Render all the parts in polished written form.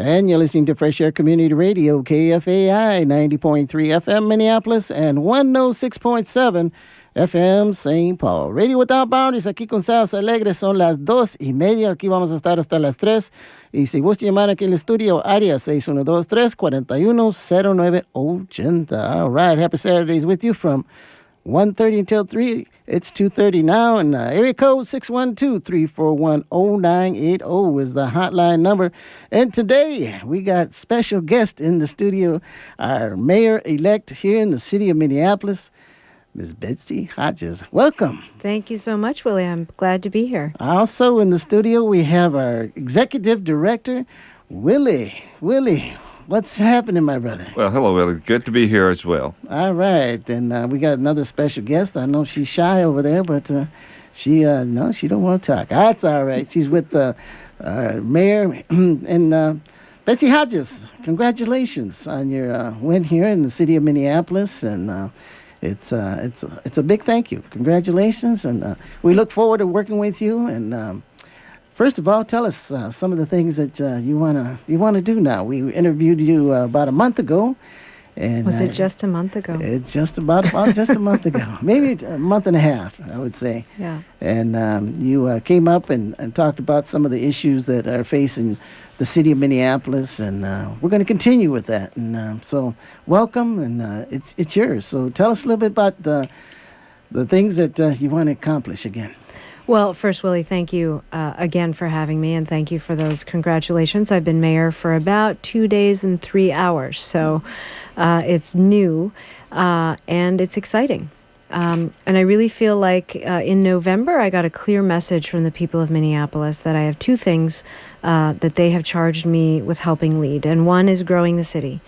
And you're listening to Fresh Air Community Radio, KFAI 90.3 FM Minneapolis and 106.7 FM St. Paul. Radio Without Boundaries, aquí con Sabados Alegres, son las 2:30. Aquí vamos a estar hasta las 3. Y si gusta llamar aquí en el estudio, área 612-341-0980. All right, happy Saturdays with you from 1:30 until 3. It's 2:30 now, and area code 612-341-0980 is the hotline number. And today, we got special guest in the studio, our mayor-elect here in the city of Minneapolis, Ms. Betsy Hodges. Welcome. Thank you so much, Willie. I'm glad to be here. Also in the studio, we have our executive director, Willie. Willie, what's happening, my brother? Well, hello, Willie. Good to be here as well. All right. And we got another special guest. I know she's shy over there, but she don't want to talk. That's all right. She's with the mayor and Betsy Hodges. Congratulations on your win here in the city of Minneapolis. And it's a big thank you. Congratulations. And we look forward to working with you. And first of all, tell us some of the things that you wanna do now. We interviewed you about a month ago, and was it just a month ago? It's just about just a month ago, maybe a month and a half, I would say. Yeah. And you came up and talked about some of the issues that are facing the city of Minneapolis, and we're going to continue with that. And so, welcome, and it's yours. So tell us a little bit about the things that you want to accomplish again. Well, first, Willie, thank you again for having me, and thank you for those congratulations. I've been mayor for about 2 days and 3 hours, so it's new and it's exciting. And I really feel like in November, I got a clear message from the people of Minneapolis that I have two things that they have charged me with helping lead. And one is growing the city,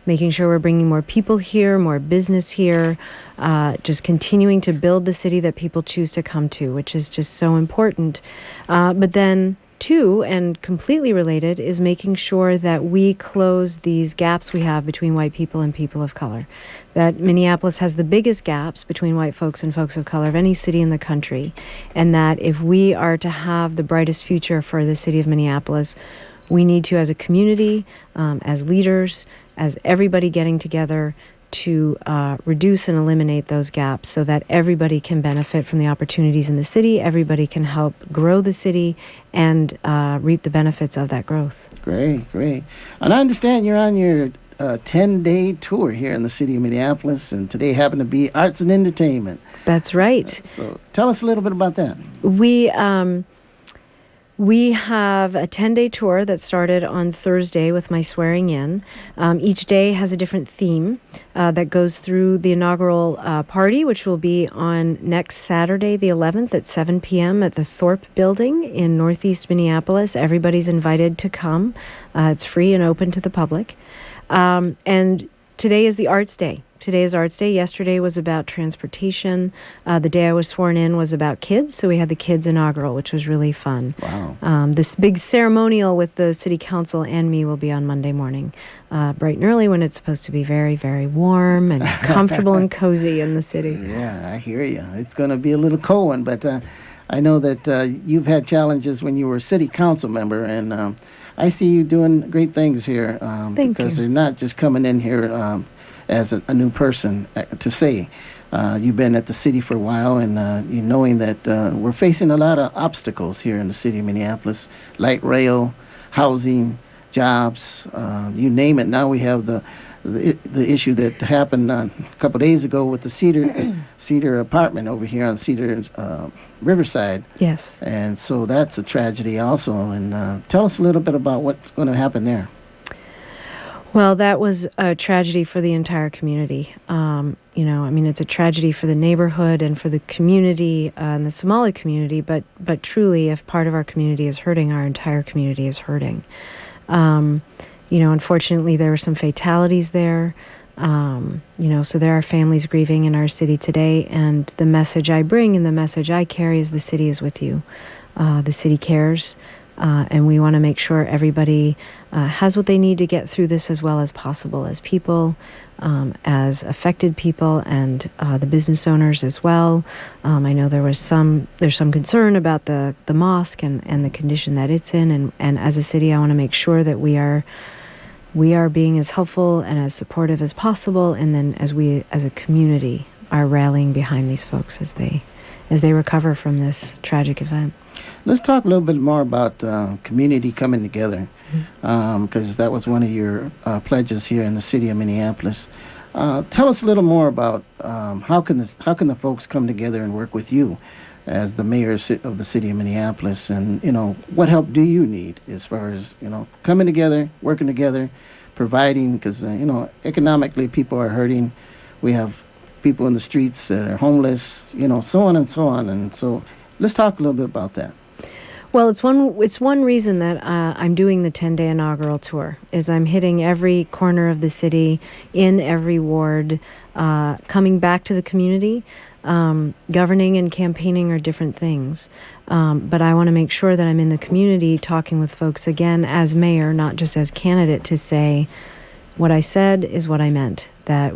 making sure we're bringing more people here, more business here, just continuing to build the city that people choose to come to, which is just so important. But then two, and completely related, is making sure that we close these gaps we have between white people and people of color. That Minneapolis has the biggest gaps between white folks and folks of color of any city in the country. And that if we are to have the brightest future for the city of Minneapolis, we need to, as a community, as leaders, as everybody getting together, to reduce and eliminate those gaps so that everybody can benefit from the opportunities in the city, everybody can help grow the city, and reap the benefits of that growth. Great, great. And I understand you're on your 10-day tour here in the city of Minneapolis, and today happened to be Arts and Entertainment. That's right. So tell us a little bit about that. We have a 10-day tour that started on Thursday with my swearing in. Each day has a different theme that goes through the inaugural party, which will be on next Saturday, the 11th at 7 p.m. at the Thorpe Building in Northeast Minneapolis. Everybody's invited to come. It's free and open to the public. And today is the Arts Day. Today is Arts Day. Yesterday was about transportation. The day I was sworn in was about kids, so we had the kids inaugural, which was really fun. Wow. This big ceremonial with the city council and me will be on Monday morning, bright and early, when it's supposed to be very, very warm and comfortable and cozy in the city. Yeah, I hear you. It's going to be a little cold one, but I know that you've had challenges when you were a city council member, and I see you doing great things here. Because you're not just coming in here as a new person to say. You've been at the city for a while, and you knowing that we're facing a lot of obstacles here in the city of Minneapolis: light rail, housing, jobs, you name it. Now we have the issue that happened a couple days ago with the Cedar apartment over here on Cedar Riverside. Yes. And so that's a tragedy also. And tell us a little bit about what's going to happen there. Well, that was a tragedy for the entire community. It's a tragedy for the neighborhood and for the community and the Somali community, but truly, if part of our community is hurting, our entire community is hurting. Unfortunately, there were some fatalities there. So there are families grieving in our city today, and the message I bring and the message I carry is the city is with you. The city cares. And we want to make sure everybody has what they need to get through this as well as possible, as people, as affected people and the business owners as well. I know there's some concern about the mosque and the condition that it's in, and as a city, I want to make sure that we are being as helpful and as supportive as possible, and then as we as a community are rallying behind these folks as they recover from this tragic event. Let's talk a little bit more about community coming together, because that was one of your pledges here in the city of Minneapolis. Tell us a little more about how can the folks come together and work with you as the mayor of the city of Minneapolis, and what help do you need as far as coming together, working together, providing, because economically people are hurting. We have people in the streets that are homeless, so on and so on, and so let's talk a little bit about that. Well, it's one reason that I'm doing the 10-day inaugural tour, is I'm hitting every corner of the city, in every ward, coming back to the community. Governing and campaigning are different things, but I want to make sure that I'm in the community talking with folks, again, as mayor, not just as candidate, to say what I said is what I meant, that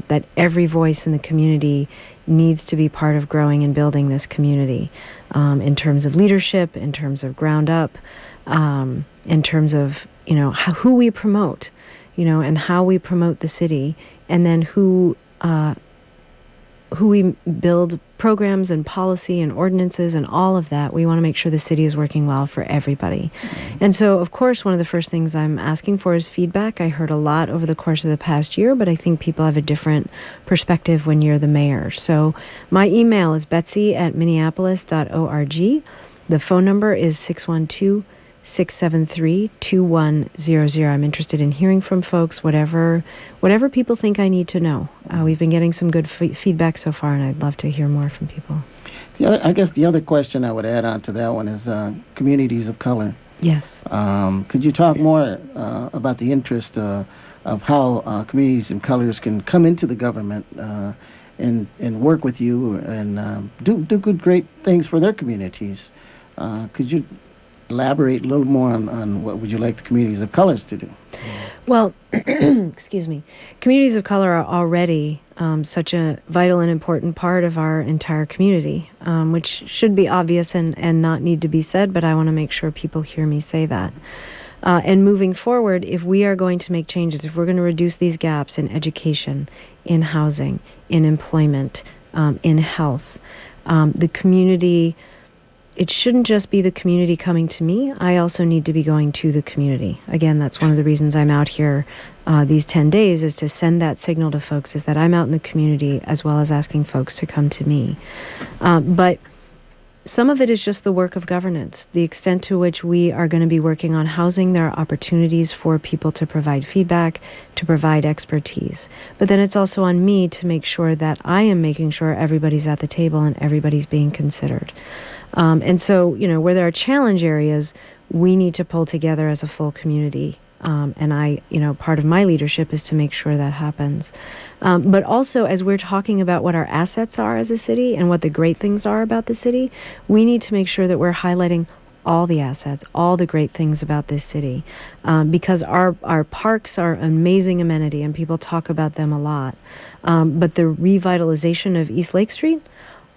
that every voice in the community needs to be part of growing and building this community, in terms of leadership, in terms of ground up, in terms of who we promote, and how we promote the city, and then who we build programs and policy and ordinances and all of that. We want to make sure the city is working well for everybody. And so, of course, one of the first things I'm asking for is feedback. I heard a lot over the course of the past year, but I think people have a different perspective when you're the mayor. So my email is betsy@minneapolis.org. The phone number is 612-673-2100. I'm interested in hearing from folks, whatever people think I need to know. We've been getting some good feedback so far, and I'd love to hear more from people. I guess the other question I would add on to that one is communities of color. Yes. Could you talk more about the interest of how communities of colors can come into the government and work with you and do good, great things for their communities? Could you elaborate a little more on what would you like the communities of colors to do? Well, excuse me. Communities of color are already such a vital and important part of our entire community, which should be obvious and not need to be said, but I want to make sure people hear me say that. And moving forward, if we are going to make changes, if we're going to reduce these gaps in education, in housing, in employment, in health, the community, it shouldn't just be the community coming to me. I also need to be going to the community. Again, that's one of the reasons I'm out here these 10 days, is to send that signal to folks, is that I'm out in the community as well as asking folks to come to me. But some of it is just the work of governance. The extent to which we are going to be working on housing, there are opportunities for people to provide feedback, to provide expertise. But then it's also on me to make sure that I am making sure everybody's at the table and everybody's being considered. And so, where there are challenge areas, we need to pull together as a full community. And part of my leadership is to make sure that happens. But also, as we're talking about what our assets are as a city and what the great things are about the city, we need to make sure that we're highlighting all the assets, all the great things about this city, because our parks are an amazing amenity and people talk about them a lot. But the revitalization of East Lake Street,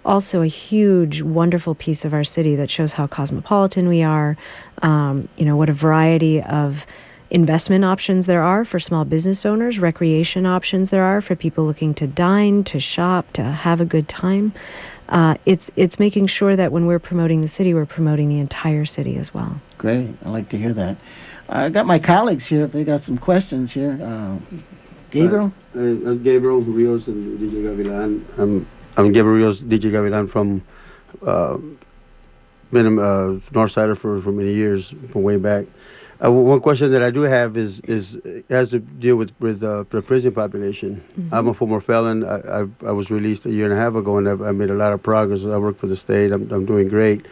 also a huge, wonderful piece of our city that shows how cosmopolitan we are, what a variety of investment options there are for small business owners, recreation options there are for people looking to dine, to shop, to have a good time. It's making sure that when we're promoting the city, we're promoting the entire city as well. Great. I like to hear that. I got my colleagues here if they got some questions here. Gabriel? I'm Gabriel Rios and DJ Gavilan. I'm Gabriel Rios, DJ Gavilan from been a Northsider for many years, from way back. One question that I do have is has to deal with the prison population. Mm-hmm. I'm a former felon. I was released a year and a half ago, and I made a lot of progress. I work for the state. I'm doing great.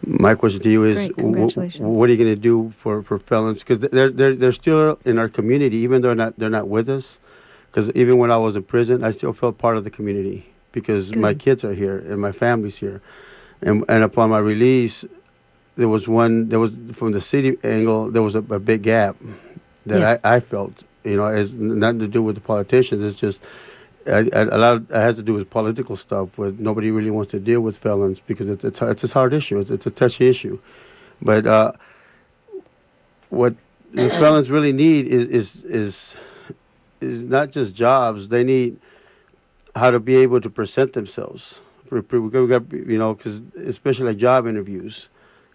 My question to you is, what are you going to do for felons? Because they're still in our community, even though they're not with us. Because even when I was in prison, I still felt part of the community because my kids are here and my family's here. And upon my release, there was from the city angle, there was a big gap that I felt It's nothing to do with the politicians. It's just a lot. It has to do with political stuff. Where nobody really wants to deal with felons because it's a hard issue. It's a touchy issue. But what the felons really need is not just jobs. They need how to be able to present themselves. We got, because especially like job interviews,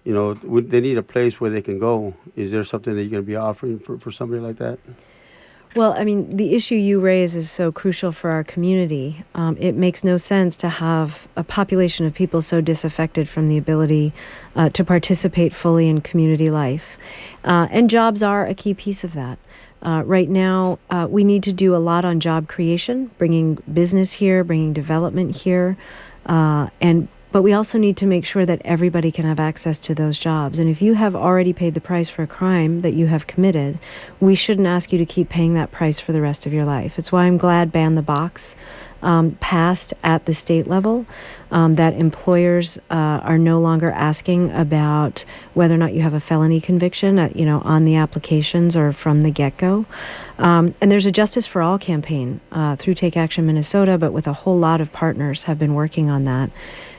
they need a place where they can go. Is there something that you're going to be offering for somebody like that? Well, I mean, the issue you raise is so crucial for our community. It makes no sense to have a population of people so disaffected from the ability to participate fully in community life. And jobs are a key piece of that. Right now, we need to do a lot on job creation, bringing business here, bringing development here, but we also need to make sure that everybody can have access to those jobs. And if you have already paid the price for a crime that you have committed, we shouldn't ask you to keep paying that price for the rest of your life. It's why I'm glad Ban the Box passed at the state level, that employers are no longer asking about whether or not you have a felony conviction, on the applications or from the get-go. And there's a Justice for All campaign through Take Action Minnesota, but with a whole lot of partners have been working on that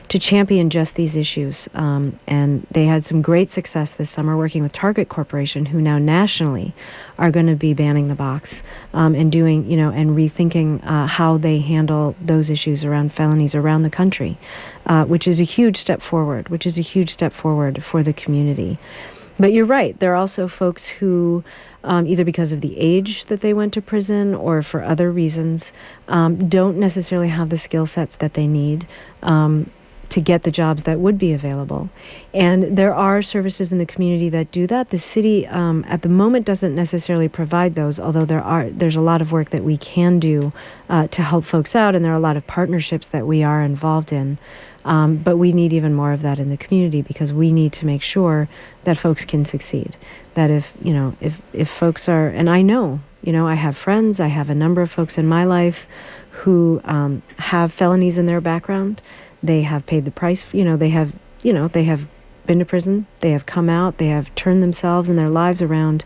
to champion just these issues. And they had some great success this summer working with Target Corporation, who now nationally are going to be banning the box and doing, and rethinking how they handle those issues around felonies around the country, which is a huge step forward, for the community. But you're right. There are also folks who, either because of the age that they went to prison or for other reasons, don't necessarily have the skill sets that they need to get the jobs that would be available. And there are services in the community that do that. The city at the moment doesn't necessarily provide those, although there's a lot of work that we can do to help folks out, and there are a lot of partnerships that we are involved in. But we need even more of that in the community, because we need to make sure that folks can succeed. That if folks are, and I know, I have friends, I have a number of folks in my life who have felonies in their background. They have paid the price, they have been to prison, they have come out, they have turned themselves and their lives around,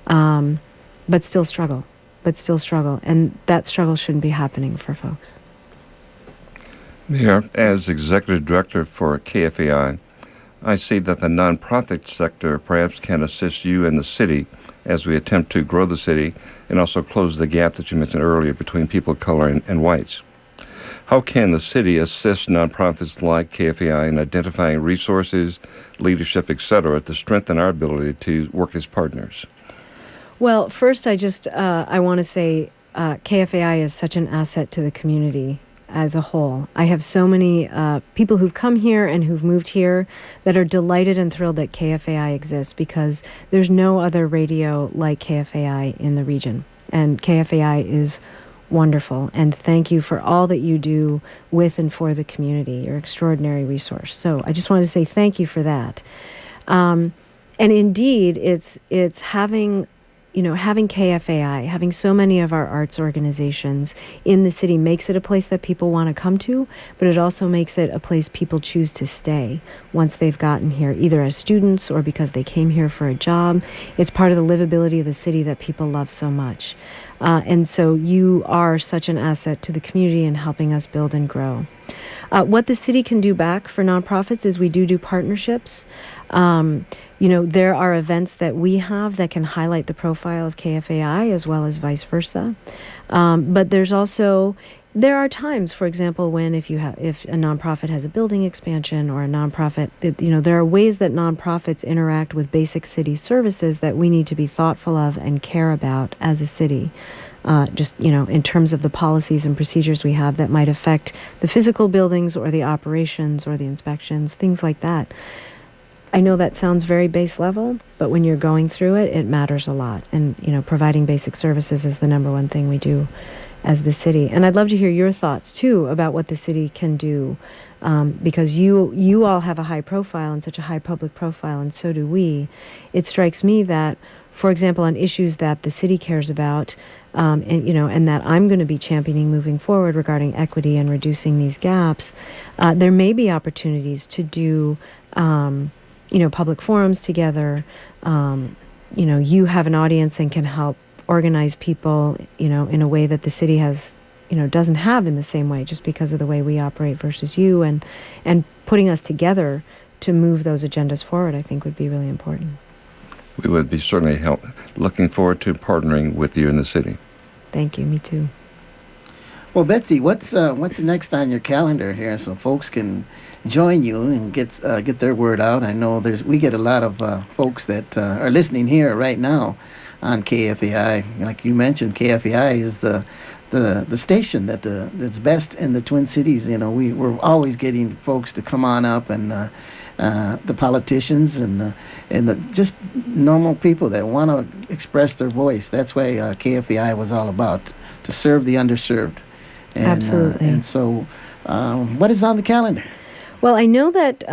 but still struggle. And that struggle shouldn't be happening for folks. Mayor, as Executive Director for KFAI, I see that the nonprofit sector perhaps can assist you and the city as we attempt to grow the city and also close the gap that you mentioned earlier between people of color and whites. How can the city assist nonprofits like KFAI in identifying resources, leadership, etc., to strengthen our ability to work as partners? Well, first, I want to say KFAI is such an asset to the community as a whole. I have so many people who've come here and who've moved here that are delighted and thrilled that KFAI exists, because there's no other radio like KFAI in the region. And KFAI is wonderful. And thank you for all that you do with and for the community. You're an extraordinary resource. So I just wanted to say thank you for that. And indeed, it's having KFAI, having so many of our arts organizations in the city makes it a place that people want to come to, but it also makes it a place people choose to stay once they've gotten here, either as students or because they came here for a job. It's part of the livability of the city that people love so much. And so you are such an asset to the community in helping us build and grow. What the city can do back for nonprofits is we do partnerships. There are events that we have that can highlight the profile of KFAI as well as vice versa. But there are times, for example, when if a nonprofit has a building expansion or a nonprofit, there are ways that nonprofits interact with basic city services that we need to be thoughtful of and care about as a city. In terms of the policies and procedures we have that might affect the physical buildings or the operations or the inspections, things like that. I know that sounds very base level, but when you're going through it, it matters a lot. And, providing basic services is the number one thing we do as the city. And I'd love to hear your thoughts, too, about what the city can do, because you all have a high profile and such a high public profile, and so do we. It strikes me that, for example, on issues that the city cares about, and that I'm going to be championing moving forward regarding equity and reducing these gaps, there may be opportunities to do public forums together. You have an audience and can help organize people, in a way that the city has, doesn't have in the same way, just because of the way we operate versus you, and putting us together to move those agendas forward, I think would be really important. We would be certainly looking forward to partnering with you in the city. Thank you. Me too. Well, Betsy, what's next on your calendar here, so folks can join you and get their word out? I know we get a lot of folks that are listening here right now on KFAI. Like you mentioned, KFAI is the station that's best in the Twin Cities. We're always getting folks to come on up, and the politicians and the just normal people that want to express their voice. That's why KFAI was all about, to serve the underserved. Absolutely. And so, what is on the calendar? Well, I know that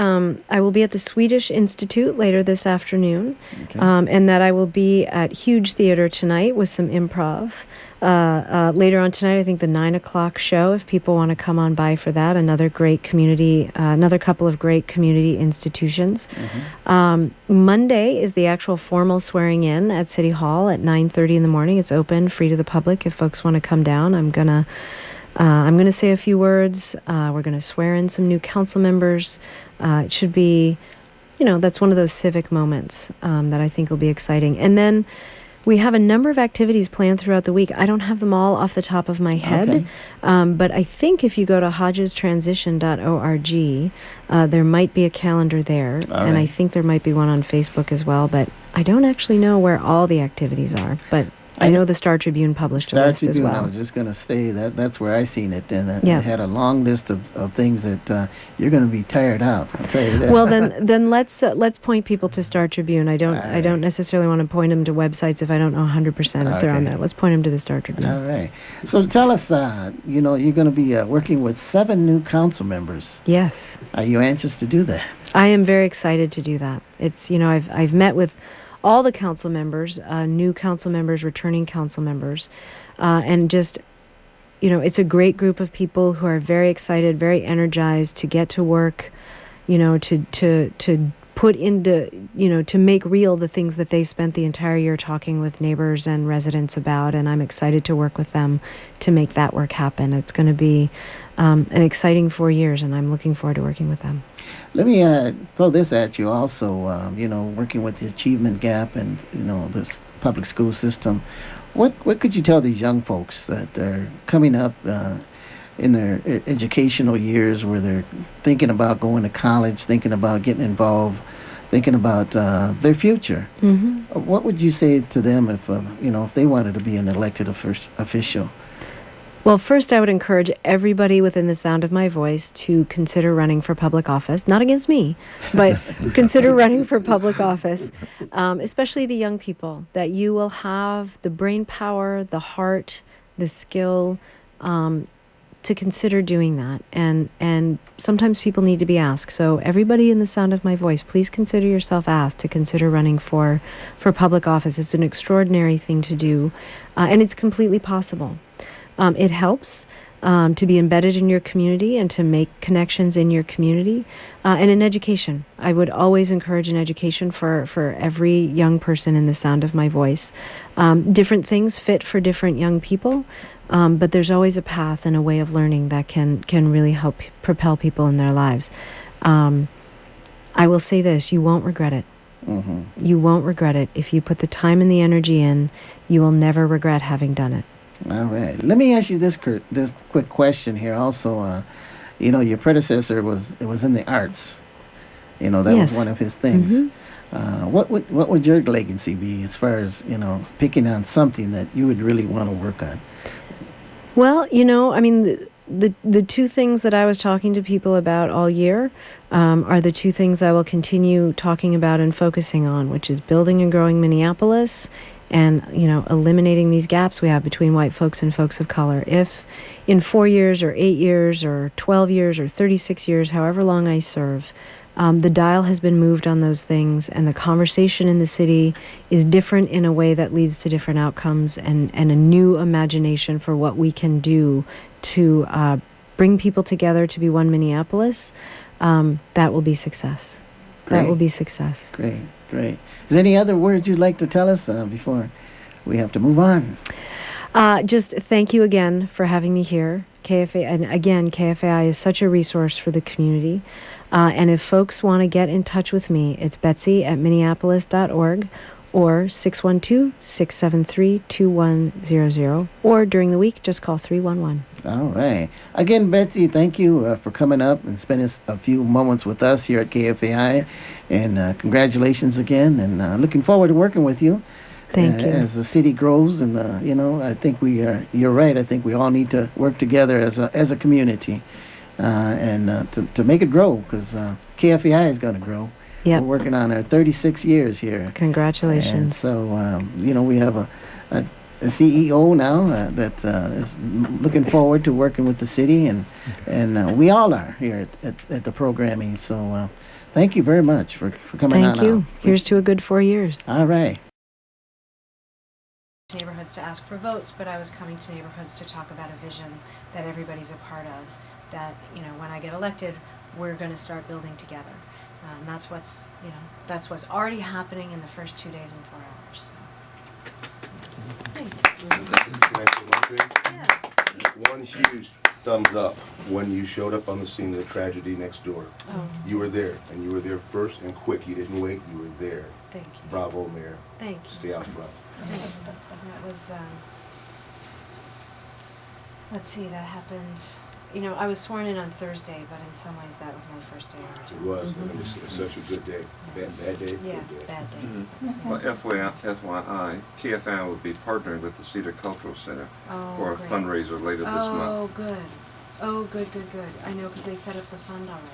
I will be at the Swedish Institute later this afternoon, Okay. And that I will be at Huge Theater tonight with some improv. Later on tonight, I think the 9 o'clock show, if people want to come on by for that, another couple of great community institutions. Mm-hmm. Monday is the actual formal swearing in at City Hall at 9:30 in the morning. It's open, free to the public if folks want to come down. I'm going to say a few words. We're going to swear in some new council members. It should be, that's one of those civic moments that I think will be exciting. And then we have a number of activities planned throughout the week. I don't have them all off the top of my head, Okay. but I think if you go to hodgestransition.org, there might be a calendar there. All and I right. think there might be one on Facebook as well, but I don't actually know where all the activities are. But I know the Star Tribune published a list as well. I was just going to say that's where I seen it, and Yeah. it had a long list of things that you're going to be tired out. I'll tell you that. Well, then let's point people to Star Tribune. I don't necessarily want to point them to websites if I don't know 100% if they're on Okay. there. Let's point them to the Star Tribune. All right. So tell us, you're going to be working with 7 new council members. Yes, Are you anxious to do that? I am very excited to do that. It's I've met with all the council members, new council members, returning council members, and just, it's a great group of people who are very excited, very energized to get to work, to put into, to make real the things that they spent the entire year talking with neighbors and residents about, and I'm excited to work with them to make that work happen. It's going to be an exciting 4 years, and I'm looking forward to working with them. Let me throw this at you also, working with the achievement gap and, this public school system. What could you tell these young folks that are coming up in their educational years, where they're thinking about going to college, thinking about getting involved, thinking about their future? Mm-hmm. What would you say to them if they wanted to be an elected official? Well, first, I would encourage everybody within the sound of my voice to consider running for public office. Not against me, but consider running for public office, especially the young people, that you will have the brain power, the heart, the skill to consider doing that. And sometimes people need to be asked. So everybody in the sound of my voice, please consider yourself asked to consider running for public office. It's an extraordinary thing to do, and it's completely possible. It helps to be embedded in your community and to make connections in your community. And in education, I would always encourage an education for every young person in the sound of my voice. Different things fit for different young people, but there's always a path and a way of learning that can really help propel people in their lives. I will say this, you won't regret it. Mm-hmm. You won't regret it. If you put the time and the energy in, you will never regret having done it. All right. Let me ask you this quick question here. Also, your predecessor was in the arts. That Yes. was one of his things. Mm-hmm. What would your legacy be as far as picking on something that you would really want to work on? Well, the two things that I was talking to people about all year are the two things I will continue talking about and focusing on, which is building and growing Minneapolis and, eliminating these gaps we have between white folks and folks of color. If in 4 years or 8 years or 12 years or 36 years, however long I serve, the dial has been moved on those things, and the conversation in the city is different in a way that leads to different outcomes and a new imagination for what we can do to bring people together to be one Minneapolis, that will be success. Great. That will be success. Great. Is there any other words you'd like to tell us before we have to move on. Just thank you again for having me here. KFA, and again, KFAI is such a resource for the community. And if folks want to get in touch with me, it's Betsy at Minneapolis.org or 612-673-2100. Or during the week, just call 311. All right. Again, Betsy, thank you for coming up and spending a few moments with us here at KFAI. And congratulations again. And looking forward to working with you. Thank you. As the city grows, and I think you're right. I think we all need to work together as a community, and to make it grow, because KFAI is going to grow. Yep. We're working on our 36 years here. Congratulations. And so we have a CEO now that is looking forward to working with the city, and we all are here at the programming. So thank you very much for coming on. Thank you. out. Here's to a good 4 years. All right. Neighborhoods to ask for votes, but I was coming to neighborhoods to talk about a vision that everybody's a part of, that when I get elected, we're going to start building together, and that's what's already happening in the first 2 days and 4 hours. So. Can I say one thing? Yeah. One huge thumbs up when you showed up on the scene of the tragedy next door. Oh, You were there, and you were there first and quick. You didn't wait. You were there. thank you. Bravo, Mayor. Thank you. Stay out front. That was, let's see, that happened, I was sworn in on Thursday, but in some ways that was my first day out. It was. And it was such a good day. Bad day. Yeah, Good day. bad day. Well, FYI, KFAI will be partnering with the Cedar Cultural Center Oh, for a great. fundraiser later this month. Oh, good. Oh, good. I know, because they set up the fund already.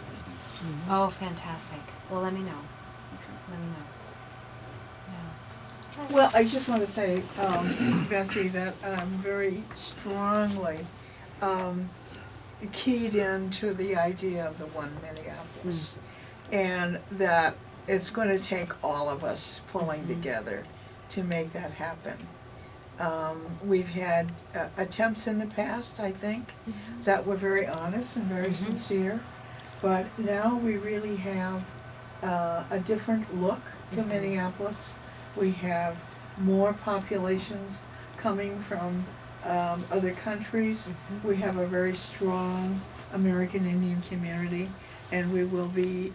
Oh, fantastic. Well, let me know. Let me know. Yeah. Well, I just want to say, Betsy, that I'm very strongly keyed into the idea of the one Minneapolis, and that it's going to take all of us pulling together to make that happen. We've had attempts in the past, I think, that were very honest and very sincere, but now we really have a different look to Minneapolis. We have more populations coming from other countries. We have a very strong American Indian community, and we will be,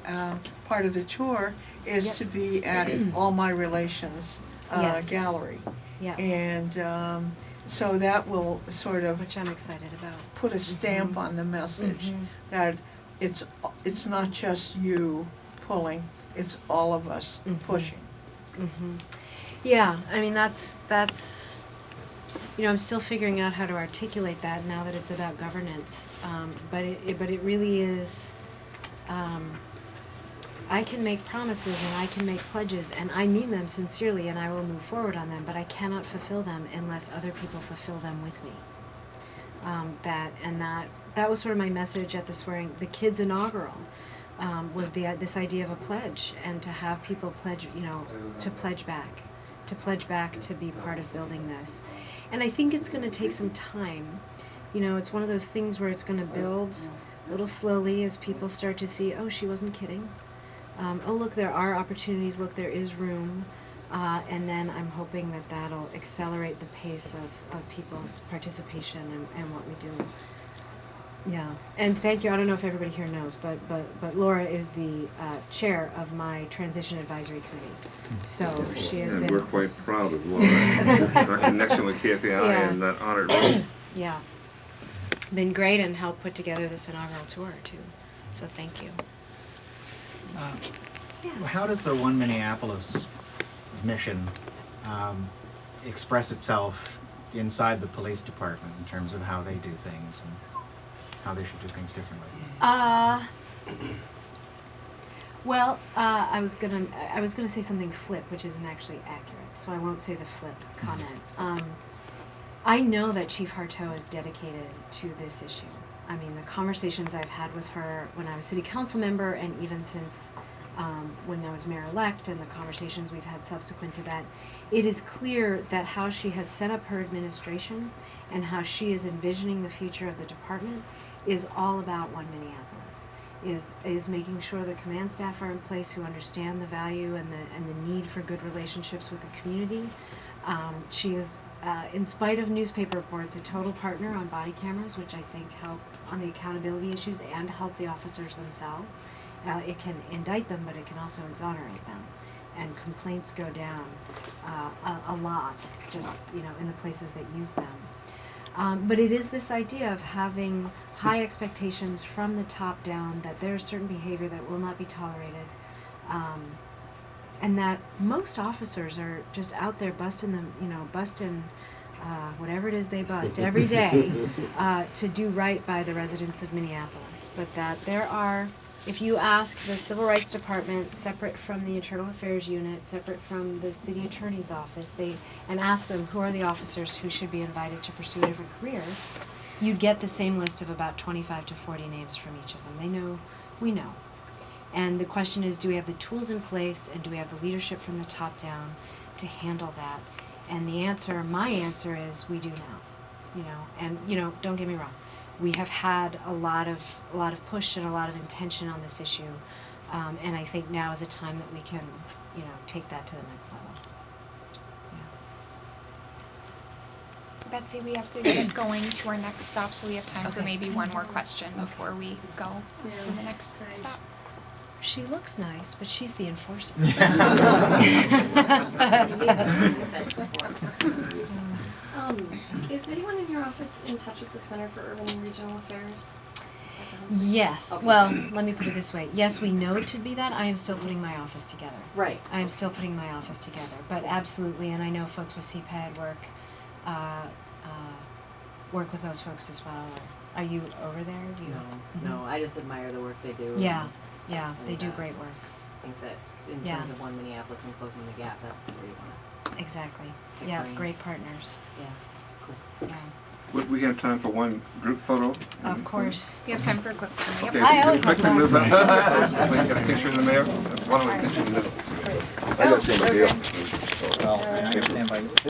part of the tour is Yep. to be at All My Relations Yes. gallery. Yeah, And so that will sort of which I'm excited about. put a stamp on the message that it's not just you pulling, it's all of us pushing. Yeah, I mean that's I'm still figuring out how to articulate that now that it's about governance. But it really is. I can make promises and I can make pledges and I mean them sincerely and I will move forward on them. But I cannot fulfill them unless other people fulfill them with me. That was sort of my message at the swearing. The kids' inaugural was this idea of a pledge and to have people pledge, to pledge back to be part of building this. And I think it's going to take some time. It's one of those things where it's going to build a little slowly as people start to see, oh, she wasn't kidding. Oh, look, there are opportunities. Look, there is room. And then I'm hoping that that'll accelerate the pace of people's participation and what we do. Yeah, and thank you. I don't know if everybody here knows, but Laura is the chair of my transition advisory committee. So she has And been. we're quite proud of Laura, our connection with KFAI Yeah. and that honored role. Yeah, been great and helped put together this inaugural tour too. So thank you. How does the One Minneapolis mission express itself inside the police department in terms of how they do things and how they should do things differently? Well, I was gonna say something flip, which isn't actually accurate, so I won't say the flip comment. I know that Chief Harteau is dedicated to this issue. I mean, the conversations I've had with her when I was city council member, and even since when I was mayor-elect, and the conversations we've had subsequent to that, it is clear that how she has set up her administration and how she is envisioning the future of the department is all about One Minneapolis. Is making sure the command staff are in place who understand the value and the need for good relationships with the community, She is, in spite of newspaper reports, a total partner on body cameras, which I think help on the accountability issues and help the officers themselves. It can indict them, but it can also exonerate them. And complaints go down a lot, just, in the places that use them. But it is this idea of having high expectations from the top down, that there's certain behavior that will not be tolerated, and that most officers are just out there busting whatever it is they bust every day to do right by the residents of Minneapolis. But that there are, if you ask the Civil Rights Department, separate from the Internal Affairs Unit, separate from the City Attorney's Office, and ask them who are the officers who should be invited to pursue a different career, you'd get the same list of about 25 to 40 names from each of them. They know, we know. And the question is, do we have the tools in place, and do we have the leadership from the top down to handle that? And the answer, my answer is, we do now. And don't get me wrong, we have had a lot of push and a lot of intention on this issue, and I think now is a time that we can, take that to the next level. Yeah. Betsy, we have to get going to our next stop, so we have time for maybe one more question before we go to the next stop. She looks nice, but she's the enforcer. Is anyone in your office in touch with the Center for Urban and Regional Affairs? Yes. Okay. Well, let me put it this way. Yes, we know it to be that. I am still putting my office together. Right. I am still putting my office together. But absolutely, and I know folks with CPAD work with those folks as well. Are you over there? Do you? No, I just admire the work they do. Yeah, they do great work. I think that in terms of one Minneapolis and closing the gap, that's where you want to. Exactly. Pick Yeah, brains. Great partners. Yeah, cool. Yeah. Would we have time for one group photo? Of course. We have time for a quick one. Okay, Yep. I always have quickly time. move up. We get a picture of the mayor. Why don't we picture in the middle? I got you, Miguel. Well, I stand by you.